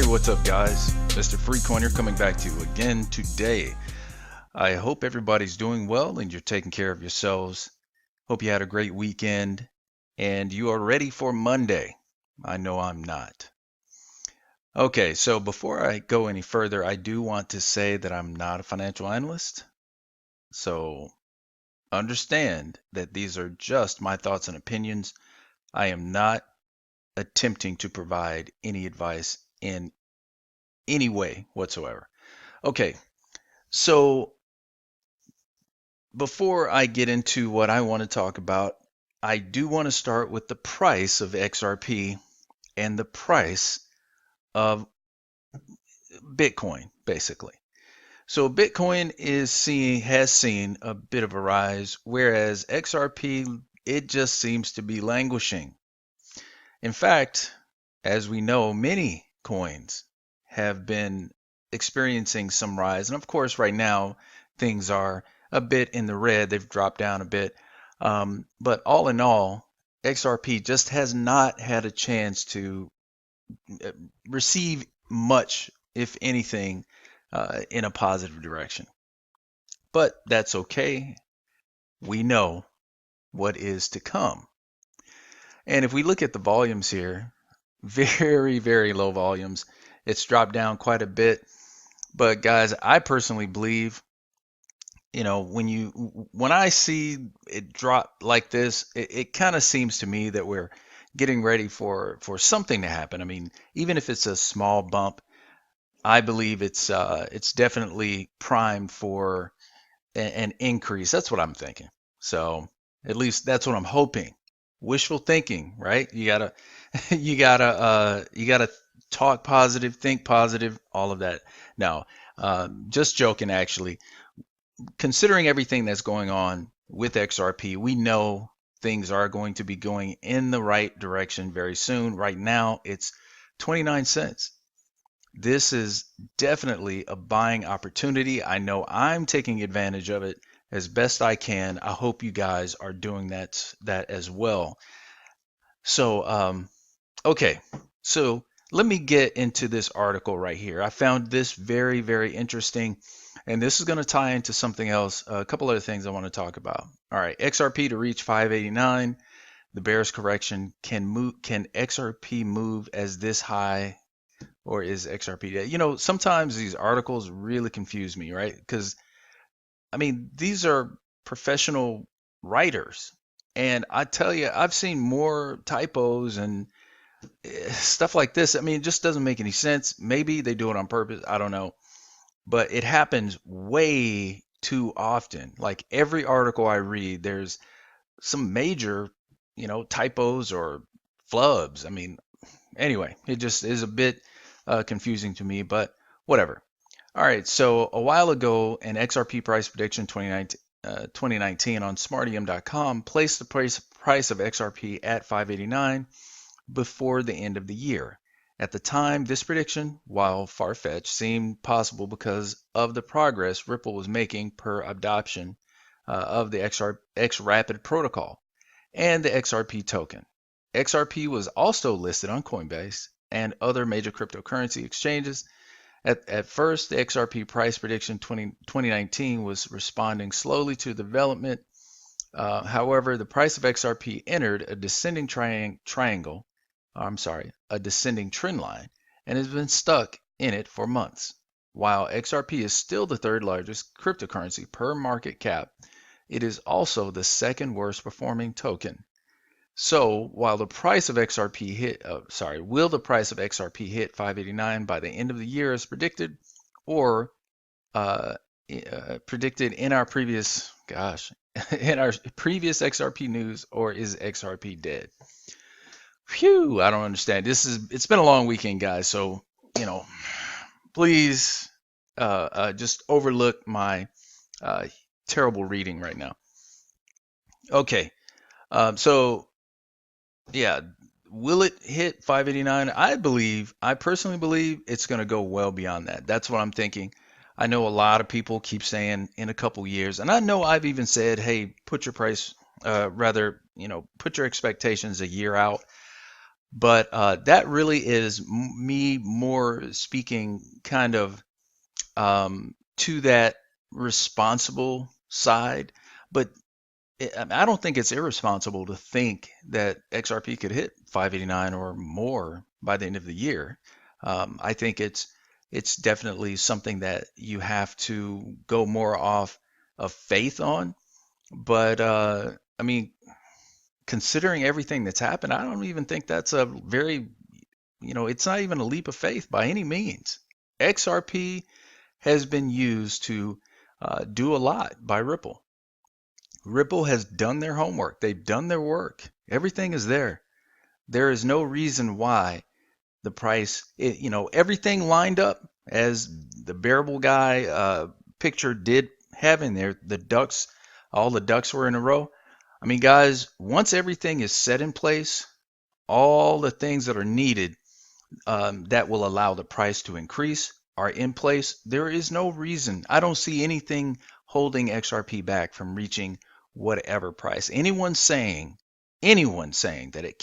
what's up guys? Mr. Freecoiner coming back to you again today. I hope everybody's doing well and you're taking care of yourselves. Hope you had a great weekend and you are ready for Monday. I know I'm not. Okay, so before I go any further, I do want to say that I'm not a financial analyst. So understand that these are just my thoughts and opinions. I am not attempting to provide any advice in any way whatsoever. Okay, so before I get into what I want to talk about, I do want to start with the price of XRP and the price of Bitcoin, basically. So Bitcoin has seen a bit of a rise, whereas XRP, it just seems to be languishing. In fact, as we know, many coins have been experiencing some rise. And of course, right now, things are a bit in the red. They've dropped down a bit. But all in all, XRP just has not had a chance to receive much, if anything, in a positive direction. But that's okay. We know what is to come. And if we look at the volumes here, very, very low volumes. It's dropped down quite a bit. But guys, I personally believe, when I see it drop like this, it kind of seems to me that we're getting ready for something to happen. I mean, even if it's a small bump, I believe it's definitely primed for an increase. That's what I'm thinking. So at least that's what I'm hoping. Wishful thinking, right? You gotta talk positive, think positive, all of that. Now, just joking, actually. Considering everything that's going on with XRP, we know things are going to be going in the right direction very soon. Right now, it's 29 cents. This is definitely a buying opportunity. I know I'm taking advantage of it as best I can. I hope you guys are doing that as well. So, okay, so let me get into this article right here. I found this very, very interesting, and this is going to tie into something else, a couple other things I want to talk about. All right, XRP to reach 589, the bearish correction. Can XRP move as this high, or is XRP dead? Sometimes these articles really confuse me, right? Because I mean, these are professional writers, and I tell you, I've seen more typos and stuff like this. I mean, it just doesn't make any sense. Maybe they do it on purpose. I don't know. But it happens way too often. Like every article I read, there's some major, typos or flubs. I mean, anyway, it just is a bit confusing to me, but whatever. All right, so a while ago, an XRP price prediction 2019 on smartium.com placed the price of XRP at 589 before the end of the year. At the time, this prediction, while far-fetched, seemed possible because of the progress Ripple was making per adoption of the XRapid protocol and the XRP token. XRP was also listed on Coinbase and other major cryptocurrency exchanges. At first, the XRP price prediction 2019 was responding slowly to the development. However, the price of XRP entered a descending a descending trend line, and has been stuck in it for months. While XRP is still the third largest cryptocurrency per market cap, it is also the second worst performing token. So while the price of XRP will the price of XRP hit 589 by the end of the year as predicted, or uh, predicted in our previous, in our previous XRP news, or is XRP dead? Phew, I don't understand. It's been a long weekend, guys. So, please just overlook my terrible reading right now. Okay. So yeah, will it hit 589? I personally believe it's going to go well beyond that. That's what I'm thinking. I know a lot of people keep saying in a couple years, and I know I've even said, hey, put your price, put your expectations a year out. But that really is me more speaking kind of to that responsible side. But I don't think it's irresponsible to think that XRP could hit 589 or more by the end of the year. I think it's definitely something that you have to go more off of faith on. But I mean, considering everything that's happened, I don't even think that's a very, it's not even a leap of faith by any means. XRP has been used to do a lot by Ripple. Ripple has done their homework. They've done their work. Everything is there. There is no reason why the price, everything lined up as the bearable guy picture did have in there. The ducks, all the ducks were in a row. I mean, guys, once everything is set in place, all the things that are needed that will allow the price to increase are in place. There is no reason. I don't see anything holding XRP back from reaching whatever price. Anyone saying that it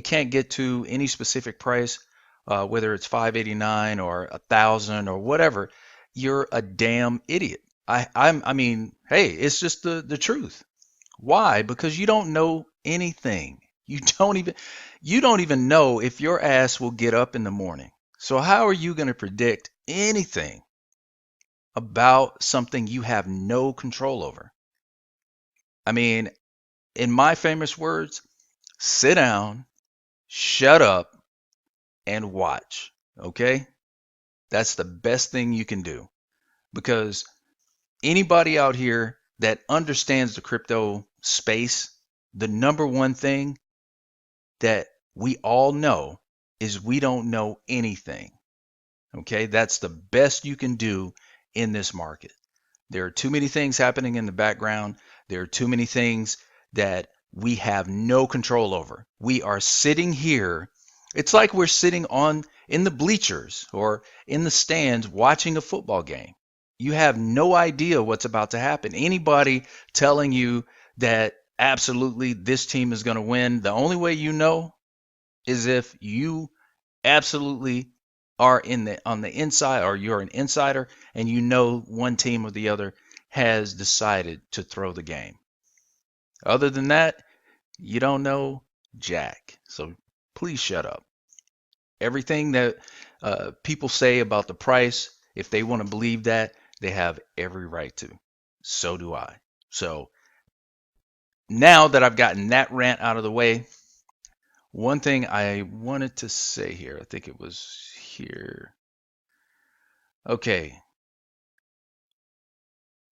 can't get to any specific price, whether it's 589 or 1,000 or whatever, you're a damn idiot. I mean, hey, it's just the truth. Why? Because you don't know anything. You don't even know if your ass will get up in the morning. So how are you going to predict anything about something you have no control over? I mean, in my famous words, sit down, shut up, and watch. Okay? That's the best thing you can do, because anybody out here that understands the crypto space, the number one thing that we all know is we don't know anything. Okay, that's the best you can do in this market. There are too many things happening in the background. There are too many things that we have no control over. We are sitting here. It's like we're sitting on in the bleachers or in the stands watching a football game. You have no idea what's about to happen. Anybody telling you that absolutely this team is going to win, the only way you know is if you absolutely are on the inside, or you're an insider and you know one team or the other has decided to throw the game. Other than that, you don't know jack. So please shut up. Everything that people say about the price, if they want to believe that, they have every right to. So do I. So now that I've gotten that rant out of the way, one thing I wanted to say here, I think it was here. Okay.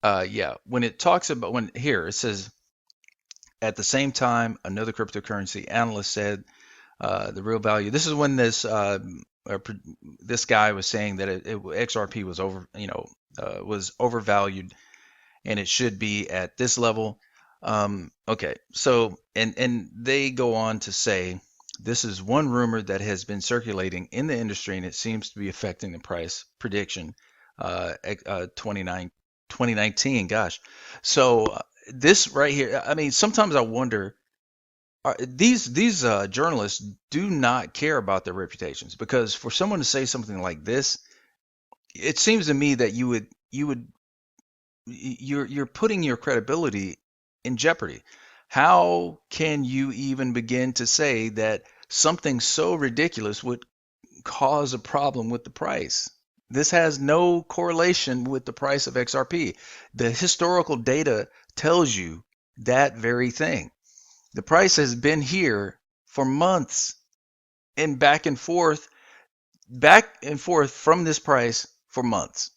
Yeah. When it talks about, when here it says, at the same time, another cryptocurrency analyst said the real value. This is when this guy was saying that XRP was was overvalued and it should be at this level. Okay. So and they go on to say, this is one rumor that has been circulating in the industry, and it seems to be affecting the price prediction. 2019, gosh. So this right here, I mean, sometimes I wonder, these journalists do not care about their reputations, because for someone to say something like this, it seems to me that you're putting your credibility in jeopardy. How can you even begin to say that something so ridiculous would cause a problem with the price? This has no correlation with the price of XRP. The historical data tells you that very thing. The price has been here for months and back and forth from this price for months.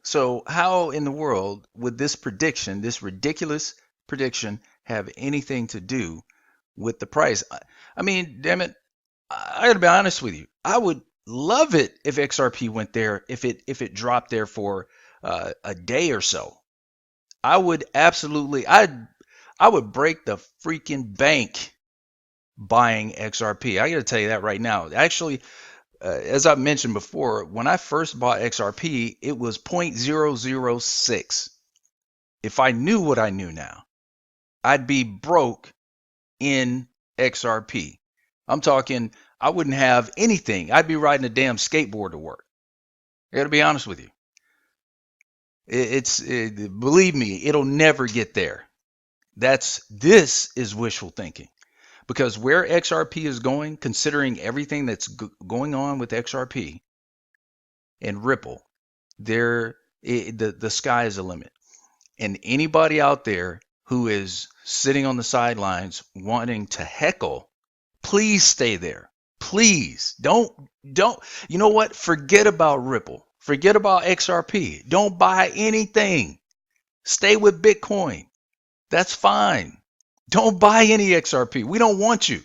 So how in the world would this prediction, this ridiculous prediction, have anything to do with the price? I mean, damn it, I gotta be honest with you. I would love it if XRP went there, if it dropped there for a day or so. I would absolutely, I would break the freaking bank buying XRP. I got to tell you that right now. Actually, as I mentioned before, when I first bought XRP, it was 0.006. If I knew what I knew now, I'd be broke in XRP. I'm talking, I wouldn't have anything. I'd be riding a damn skateboard to work. I gotta be honest with you. Believe me, it'll never get there. This is wishful thinking because where XRP is going, considering everything that's going on with XRP and Ripple, the sky is the limit. And anybody out there who is sitting on the sidelines wanting to heckle, please stay there. Please don't. You know what? Forget about Ripple. Forget about XRP. Don't buy anything. Stay with Bitcoin. That's fine. Don't buy any XRP. We don't want you.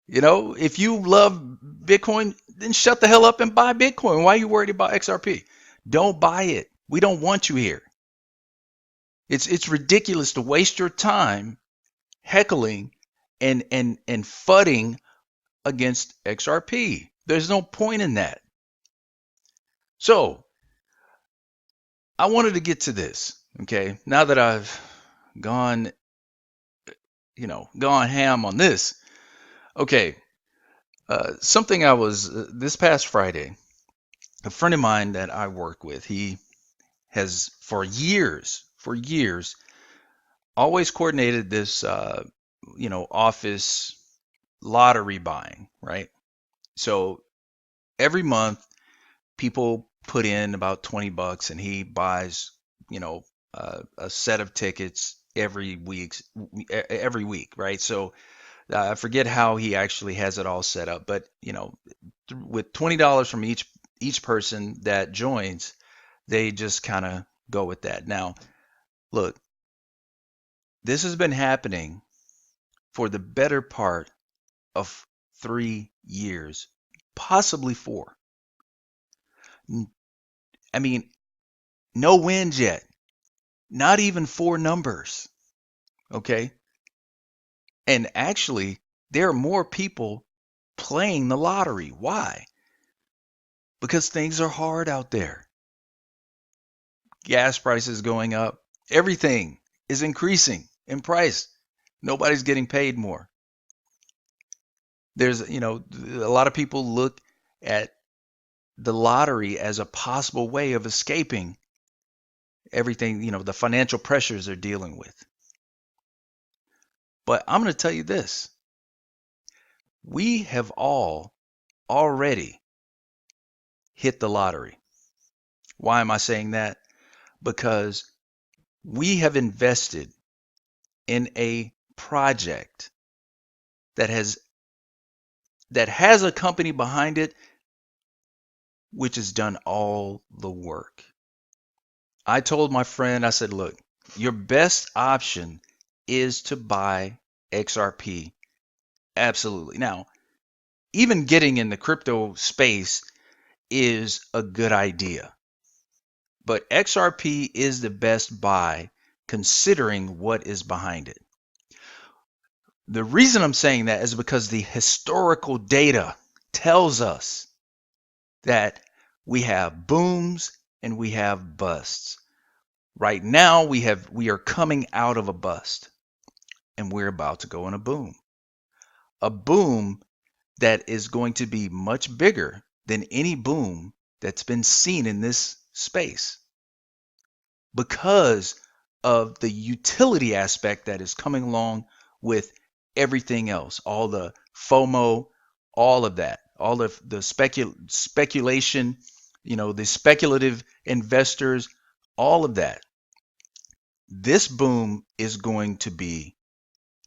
You know, if you love Bitcoin, then shut the hell up and buy Bitcoin. Why are you worried about XRP? Don't buy it. We don't want you here. It's ridiculous to waste your time heckling and fudding against XRP. There's no point in that. So I wanted to get to this. Okay, now that I've gone ham on this. Okay, something I was this past Friday, a friend of mine that I work with, he has for years always coordinated this office lottery buying, right? So every month people put in about $20 and he buys, a set of tickets every week, right? So I forget how he actually has it all set up, but with $20 from each person that joins, they just kind of go with that. Now, look, this has been happening for the better part of 3 years, possibly 4. I mean, no wins yet, not even 4 numbers. Okay. And actually, there are more people playing the lottery. Why? Because things are hard out there. Gas prices going up. Everything is increasing in price. Nobody's getting paid more. There's, a lot of people look at the lottery as a possible way of escaping everything, the financial pressures they're dealing with. But I'm going to tell you this. We have all already hit the lottery. Why am I saying that? Because we have invested in a project that has a company behind it which has done all the work. I told my friend, I said, look, your best option is to buy XRP. Absolutely. Now, even getting in the crypto space is a good idea. But XRP is the best buy considering what is behind it. The reason I'm saying that is because the historical data tells us that we have booms and we have busts. Right now we are coming out of a bust and we're about to go in a boom. A boom that is going to be much bigger than any boom that's been seen in this space because of the utility aspect that is coming along with everything else, all the FOMO, all of that, all of the speculation, the speculative investors, all of that. This boom is going to be,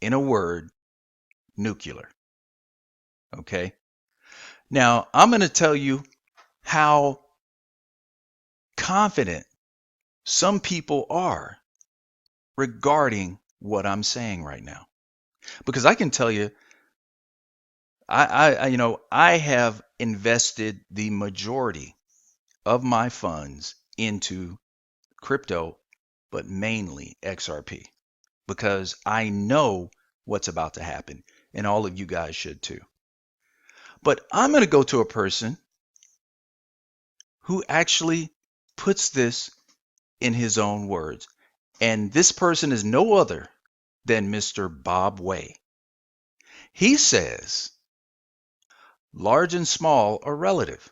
in a word, nuclear. Okay. Now, I'm going to tell you how confident some people are regarding what I'm saying right now. Because I can tell you, I have invested the majority of my funds into crypto, but mainly XRP, because I know what's about to happen, and all of you guys should too. But I'm going to go to a person who actually puts this in his own words. And this person is no other than Mr. Bob Way. He says Large and small are relative.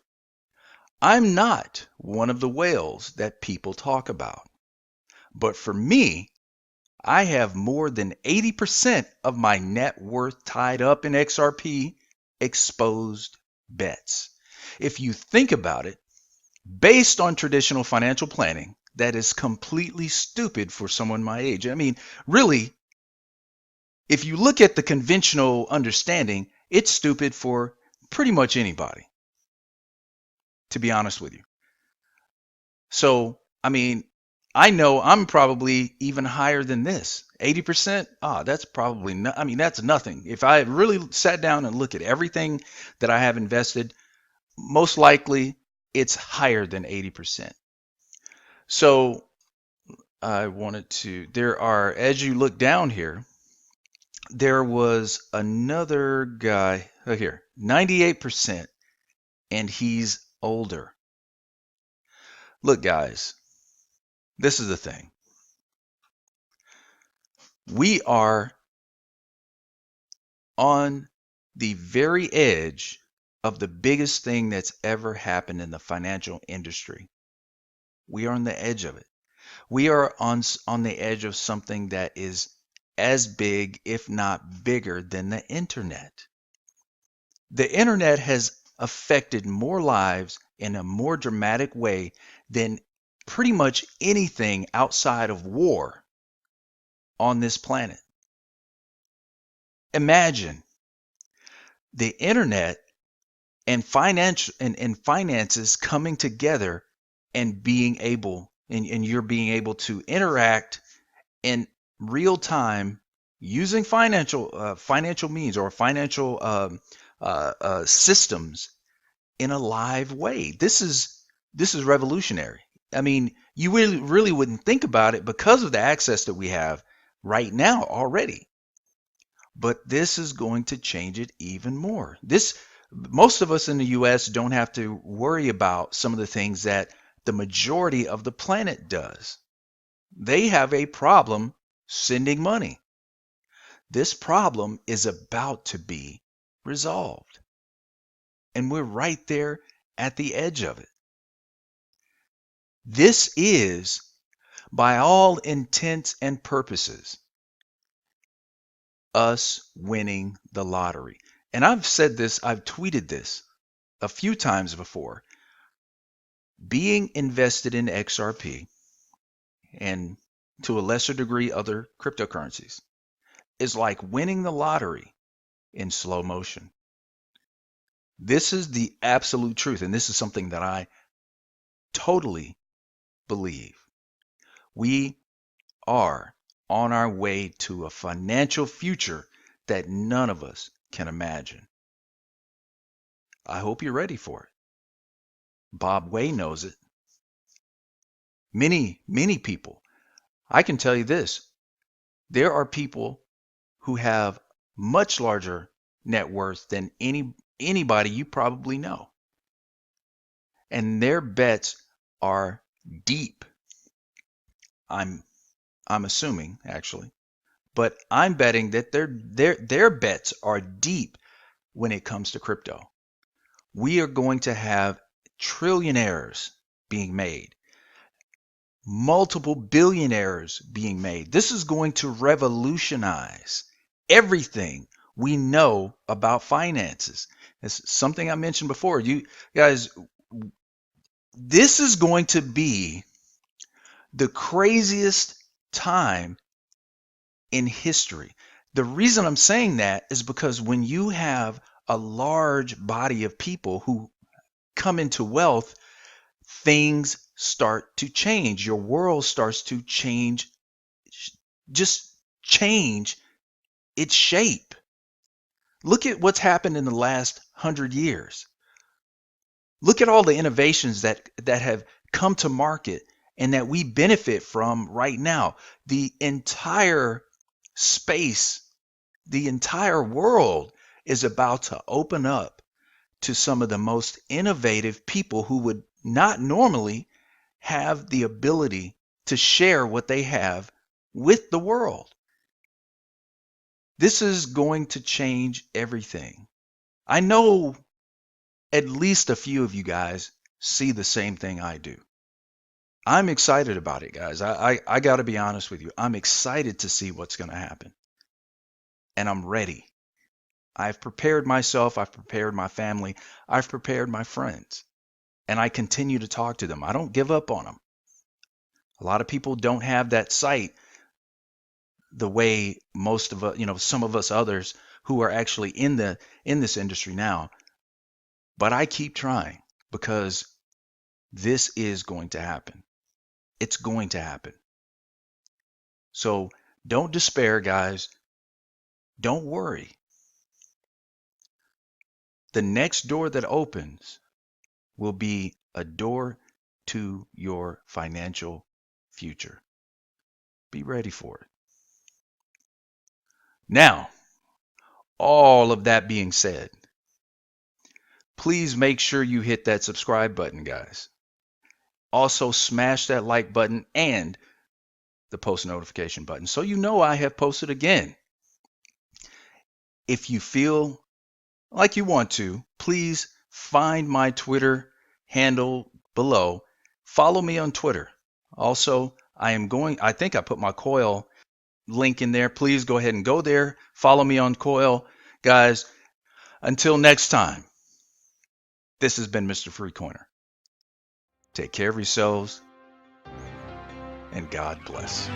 I'm not one of the whales that people talk about. But for me, I have more than 80% of my net worth tied up in XRP exposed bets. If you think about it, based on traditional financial planning, that is completely stupid for someone my age. I mean, really, if you look at the conventional understanding, it's stupid for pretty much anybody, to be honest with you. So, I mean, I know I'm probably even higher than this. 80%? That's probably not, I mean, that's nothing. If I really sat down and look at everything that I have invested, most likely it's higher than 80%. So, there are, as you look down here, there was another guy here, 98%, and he's older. Look, guys, this is the thing. We are on the very edge of the biggest thing that's ever happened in the financial industry. We are on the edge of it. We are on the edge of something that is as big, if not bigger, than the internet. The internet has affected more lives in a more dramatic way than pretty much anything outside of war on this planet. Imagine the internet and finances coming together and being able and you're being able to interact in real time using financial means or financial systems in a live way. This is revolutionary. I mean, you really wouldn't think about it because of the access that we have right now already. But this is going to change it even more. Most of us in the US don't have to worry about some of the things that the majority of the planet does. They have a problem sending money. This problem is about to be resolved. And we're right there at the edge of it. This is, by all intents and purposes, us winning the lottery. And I've said this, I've tweeted this a few times before. Being invested in XRP and to a lesser degree other cryptocurrencies is like winning the lottery in slow motion. This is the absolute truth, and this is something that I totally believe. We are on our way to a financial future that none of us can imagine. I hope you're ready for it. Bob Way knows it. Many people. I can tell you this. There are people who have much larger net worth than anybody you probably know. And their bets are deep. I'm assuming actually, but I'm betting that their bets are deep when it comes to crypto. We are going to have trillionaires being made, multiple billionaires being made. This is going to revolutionize everything we know about finances. It's something I mentioned before. You guys, this is going to be the craziest time in history. The reason I'm saying that is because when you have a large body of people who come into wealth, things start to change. Your world starts to change, just change its shape. Look at what's happened in the last 100 years. Look at all the innovations that have come to market and that we benefit from right now. The entire space, the entire world is about to open up to some of the most innovative people who would not normally have the ability to share what they have with the world. This is going to change everything. I know at least a few of you guys see the same thing I do. I'm excited about it, guys. I got to be honest with you. I'm excited to see what's going to happen. And I'm ready. I've prepared myself. I've prepared my family. I've prepared my friends. And I continue to talk to them. I don't give up on them. A lot of people don't have that sight the way most of us, some of us others who are actually in this industry now. But I keep trying because this is going to happen. It's going to happen. So don't despair, guys. Don't worry. The next door that opens will be a door to your financial future. Be ready for it. Now, all of that being said, please make sure you hit that subscribe button, guys. Also, smash that like button and the post notification button so you know I have posted again. If you feel like you want to, please find my Twitter handle below. Follow me on Twitter. Also, I think I put my Coil link in there. Please go ahead and go there. Follow me on Coil. Guys, until next time, this has been Mr. Free Coiner. Take care of yourselves, and God bless.